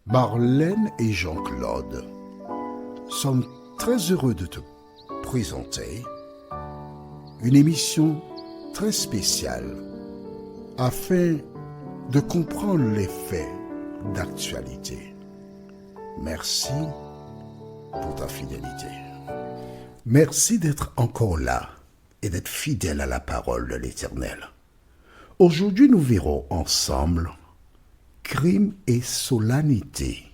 Marlène et Jean-Claude sommes très heureux de te présenter une émission très spéciale afin de comprendre les faits d'actualité. Merci pour ta fidélité. Merci d'être encore là et d'être fidèle à la parole de l'Éternel. Aujourd'hui, nous verrons ensemble crime et solennité.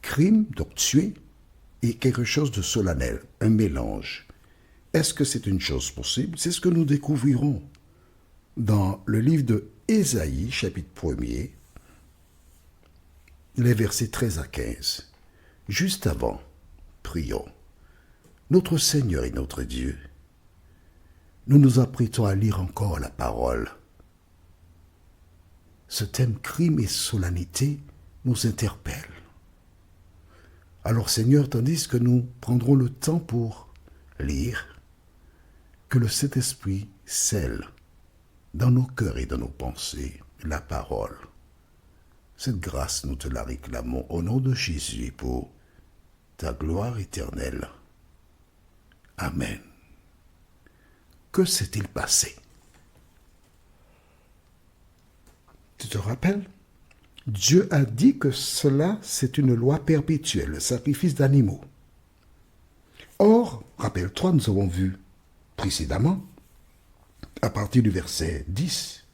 Crime, donc tuer, et quelque chose de solennel, un mélange. Est-ce que c'est une chose possible? C'est ce que nous découvrirons dans le livre de Ésaïe, chapitre 1er, les versets 13 à 15. Juste avant, prions. Notre Seigneur et notre Dieu, nous nous apprêtons à lire encore la parole. Ce thème crime et solennité nous interpelle. Alors Seigneur, tandis que nous prendrons le temps pour lire, que le Saint-Esprit scelle dans nos cœurs et dans nos pensées la parole. Cette grâce, nous te la réclamons au nom de Jésus pour ta gloire éternelle. Amen. Que s'est-il passé? Tu te rappelles? Dieu a dit que cela, c'est une loi perpétuelle, le sacrifice d'animaux. Or, rappelle-toi, nous avons vu précédemment, à partir du verset 10,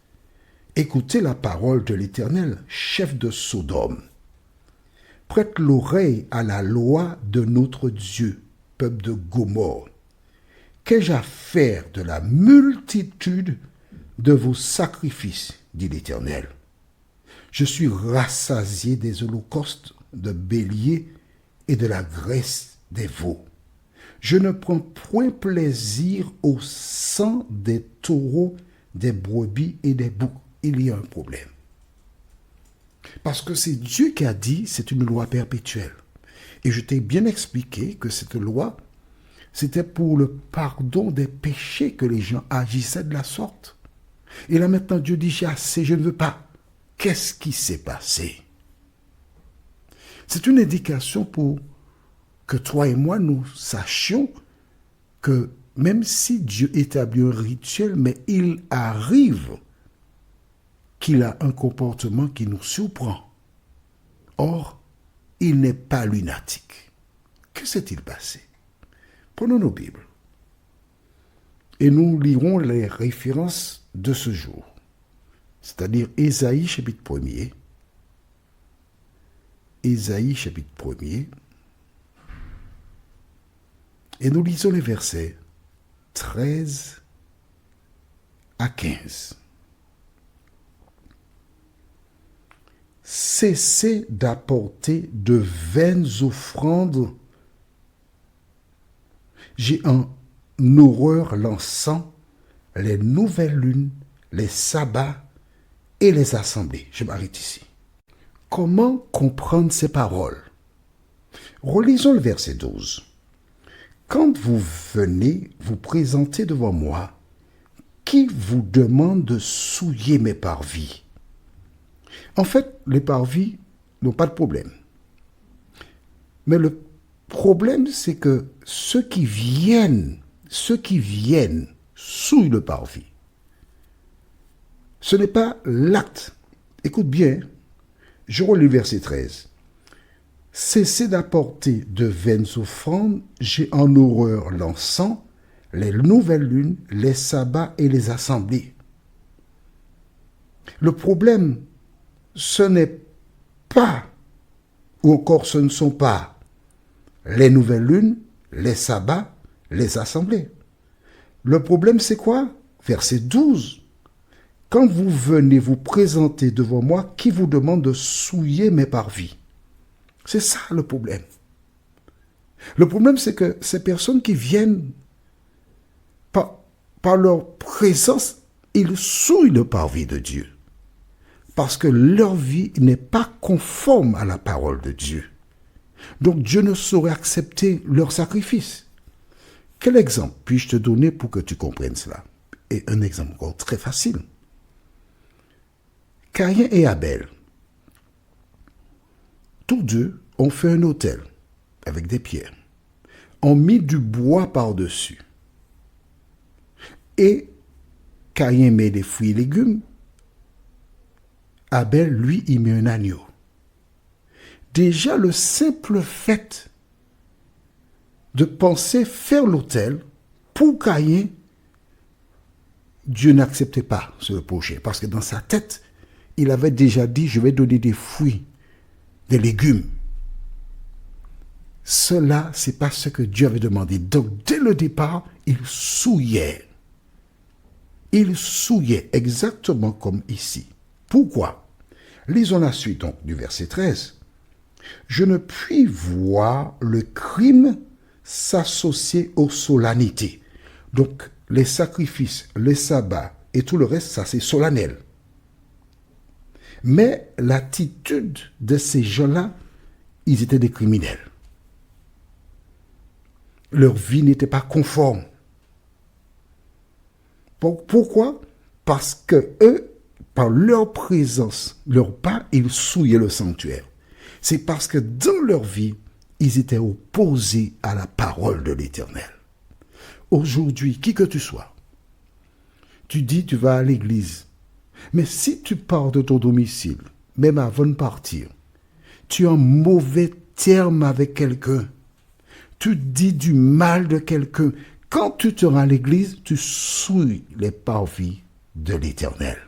écoutez la parole de l'Éternel, chef de Sodome. Prête l'oreille à la loi de notre Dieu, peuple de Gomorrhe. Qu'ai-je à faire de la multitude de vos sacrifices, dit l'Éternel. Je suis rassasié des holocaustes de béliers et de la graisse des veaux. Je ne prends point plaisir au sang des taureaux, des brebis et des boucs. Il y a un problème. Parce que c'est Dieu qui a dit, c'est une loi perpétuelle. Et je t'ai bien expliqué que cette loi, c'était pour le pardon des péchés que les gens agissaient de la sorte. Et là maintenant, Dieu dit, j'ai assez, je ne veux pas. Qu'est-ce qui s'est passé? C'est une indication pour que toi et moi, nous sachions que même si Dieu établit un rituel, mais il arrive qu'il a un comportement qui nous surprend. Or, il n'est pas lunatique. Que s'est-il passé? Prenons nos Bibles et nous lirons les références de ce jour. C'est-à-dire Ésaïe chapitre 1er, Ésaïe chapitre 1er, et nous lisons les versets 13 à 15. Cessez d'apporter de vaines offrandes. J'ai en horreur l'encens, les nouvelles lunes, les sabbats, et les assemblées. Je m'arrête ici. Comment comprendre ces paroles? Relisons le verset 12. Quand vous venez vous présenter devant moi, qui vous demande de souiller mes parvis? En fait, les parvis n'ont pas de problème. Mais le problème, c'est que ceux qui viennent souillent le parvis. Ce n'est pas l'acte. Écoute bien, je relis le verset 13. Cessez d'apporter de vaines offrandes, j'ai en horreur l'encens, les nouvelles lunes, les sabbats et les assemblées. Le problème, ce n'est pas, ou encore ce ne sont pas, les nouvelles lunes, les sabbats, les assemblées. Le problème, c'est quoi? Verset 12. Quand vous venez vous présenter devant moi, qui vous demande de souiller mes parvis? C'est ça le problème. Le problème, c'est que ces personnes qui viennent, par leur présence, ils souillent le parvis de Dieu. Parce que leur vie n'est pas conforme à la parole de Dieu. Donc Dieu ne saurait accepter leur sacrifice. Quel exemple puis-je te donner pour que tu comprennes cela? Et un exemple encore très facile. Caïn et Abel. tous deux ont fait un autel avec des pierres, ont mis du bois par-dessus. Et Caïn met des fruits et légumes, Abel, lui, y met un agneau. Déjà, le simple fait de penser faire l'autel, pour Caïn, Dieu n'acceptait pas ce projet. Parce que dans sa tête, il avait déjà dit, je vais donner des fruits, des légumes. Cela, c'est pas ce que Dieu avait demandé. Donc, dès le départ, il souillait. Il souillait exactement comme ici. Pourquoi? Lisons la suite donc, du verset 13. Je ne puis voir le crime s'associer aux solennités. Donc, les sacrifices, les sabbats et tout le reste, ça c'est solennel. Mais l'attitude de ces gens-là, ils étaient des criminels. Leur vie n'était pas conforme. Pourquoi? Parce que eux, par leur présence, leur pas, ils souillaient le sanctuaire. C'est parce que dans leur vie, ils étaient opposés à la parole de l'Éternel. Aujourd'hui, qui que tu sois, tu dis tu vas à l'église. Mais si tu pars de ton domicile, même avant de partir, tu es en mauvais terme avec quelqu'un, tu dis du mal de quelqu'un, quand tu te rends à l'église, tu souilles les parvis de l'Éternel.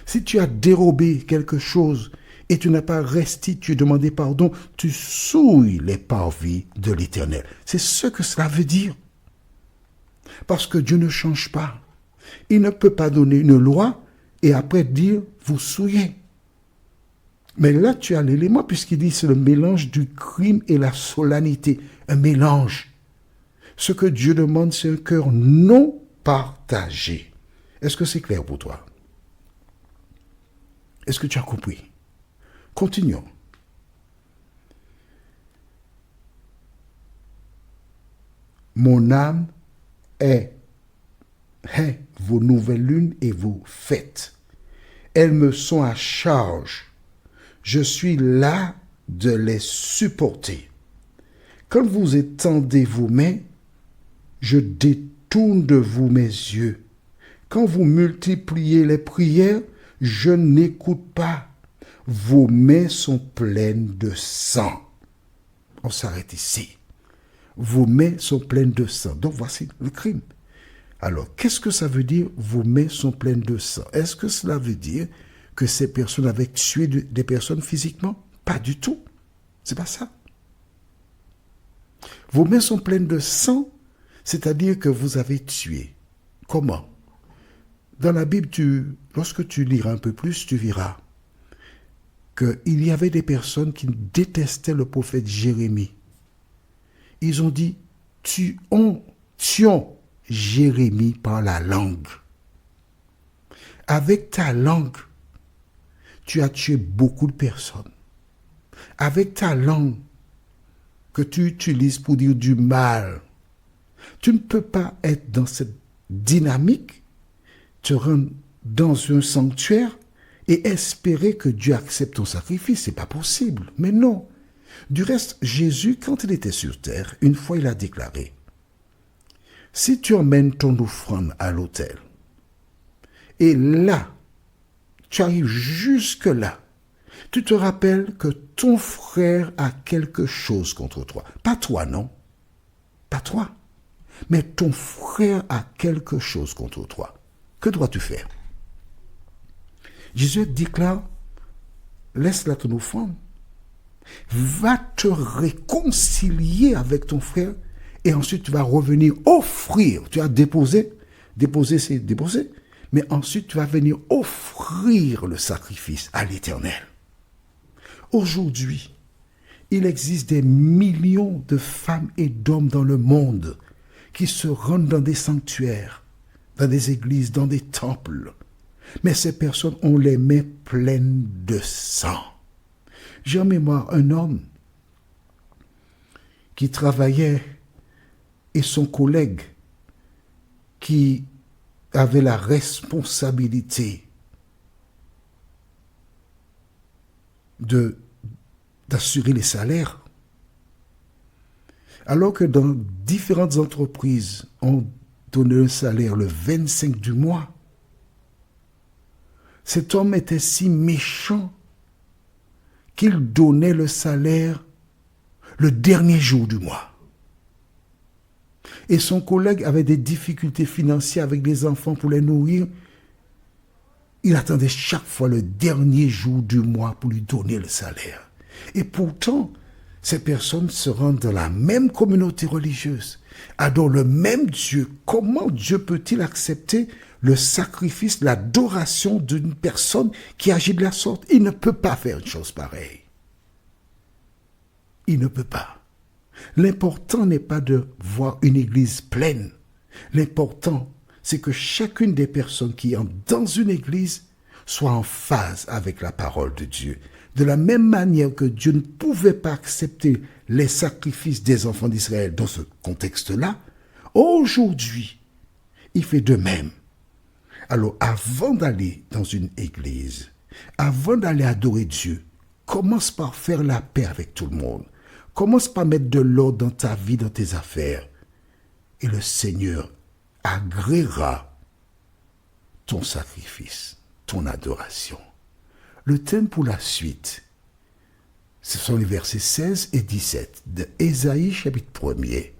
Si tu as dérobé quelque chose et tu n'as pas restitué, demandé pardon, tu souilles les parvis de l'Éternel. C'est ce que cela veut dire. Parce que Dieu ne change pas. Il ne peut pas donner une loi et après dire, vous souillez. Mais là, tu as l'élément puisqu'il dit c'est le mélange du crime et la solennité. Un mélange. Ce que Dieu demande, c'est un cœur non partagé. Est-ce que c'est clair pour toi? Est-ce que tu as compris? Continuons. Mon âme est vos nouvelles lunes et vos fêtes. Elles me sont à charge. Je suis là de les supporter. Quand vous étendez vos mains, je détourne de vous mes yeux. Quand vous multipliez les prières, je n'écoute pas. Vos mains sont pleines de sang. On s'arrête ici. Vos mains sont pleines de sang. Donc voici le crime. Alors, qu'est-ce que ça veut dire, vos mains sont pleines de sang? Est-ce que cela veut dire que ces personnes avaient tué des personnes physiquement? Pas du tout. C'est pas ça. Vos mains sont pleines de sang, c'est-à-dire que vous avez tué. Comment? Dans la Bible, lorsque tu liras un peu plus, tu verras qu'il y avait des personnes qui détestaient le prophète Jérémie. Ils ont dit, tuons Jérémie par la langue. Avec ta langue, tu as tué beaucoup de personnes. Avec ta langue que tu utilises pour dire du mal, tu ne peux pas être dans cette dynamique, te rendre dans un sanctuaire et espérer que Dieu accepte ton sacrifice. C'est pas possible. Mais non. Du reste, Jésus, quand il était sur terre, une fois il a déclaré, si tu emmènes ton offrande à l'autel, et là, tu arrives jusque là, tu te rappelles que ton frère a quelque chose contre toi. Pas toi, non. Pas toi. Mais ton frère a quelque chose contre toi. Que dois-tu faire? Jésus déclare, laisse-la ton offrande. Va te réconcilier avec ton frère et ensuite tu vas revenir offrir. Tu as déposé, c'est déposer, mais ensuite tu vas venir offrir le sacrifice à l'Éternel. Aujourd'hui, il existe des millions de femmes et d'hommes dans le monde qui se rendent dans des sanctuaires, dans des églises, dans des temples. Mais ces personnes ont les mains pleines de sang. J'ai en mémoire un homme qui travaillait et son collègue qui avait la responsabilité d'assurer les salaires. Alors que dans différentes entreprises, on donnait un salaire le 25 du mois, cet homme était si méchant qu'il donnait le salaire le dernier jour du mois. Et son collègue avait des difficultés financières avec les enfants pour les nourrir. Il attendait chaque fois le dernier jour du mois pour lui donner le salaire. Et pourtant, ces personnes se rendent dans la même communauté religieuse, adorent le même Dieu. Comment Dieu peut-il accepter le sacrifice, l'adoration d'une personne qui agit de la sorte? Il ne peut pas faire une chose pareille. Il ne peut pas. L'important n'est pas de voir une église pleine. L'important, c'est que chacune des personnes qui entrent dans une église soit en phase avec la parole de Dieu. De la même manière que Dieu ne pouvait pas accepter les sacrifices des enfants d'Israël dans ce contexte-là, aujourd'hui, il fait de même. Alors, avant d'aller dans une église, avant d'aller adorer Dieu, commence par faire la paix avec tout le monde. Commence par mettre de l'ordre dans ta vie, dans tes affaires. Et le Seigneur agréera ton sacrifice, ton adoration. Le thème pour la suite, ce sont les versets 16 et 17 de Ésaïe chapitre 1er.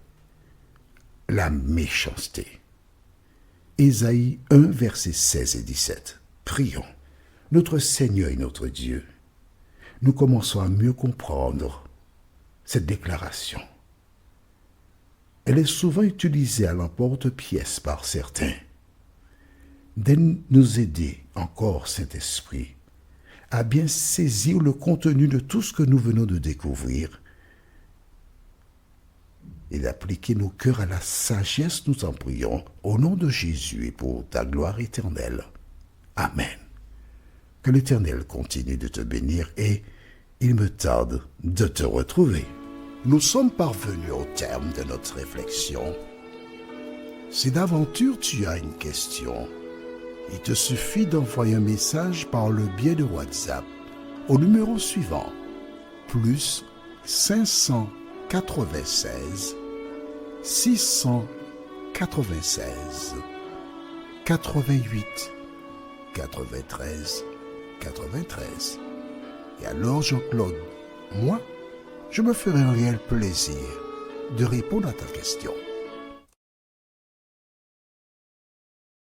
La méchanceté. Ésaïe 1, versets 16 et 17. Prions. Notre Seigneur et notre Dieu, nous commençons à mieux comprendre cette déclaration. Elle est souvent utilisée à l'emporte-pièce par certains. De nous aider encore, Saint-Esprit, à bien saisir le contenu de tout ce que nous venons de découvrir et d'appliquer nos cœurs à la sagesse, nous en prions, au nom de Jésus et pour ta gloire éternelle. Amen. Que l'Éternel continue de te bénir et il me tarde de te retrouver. Nous sommes parvenus au terme de notre réflexion. Si d'aventure tu as une question, il te suffit d'envoyer un message par le biais de WhatsApp au numéro suivant, plus 596 696 88 93 93. Et alors Jean-Claude, moi, je me ferai un réel plaisir de répondre à ta question.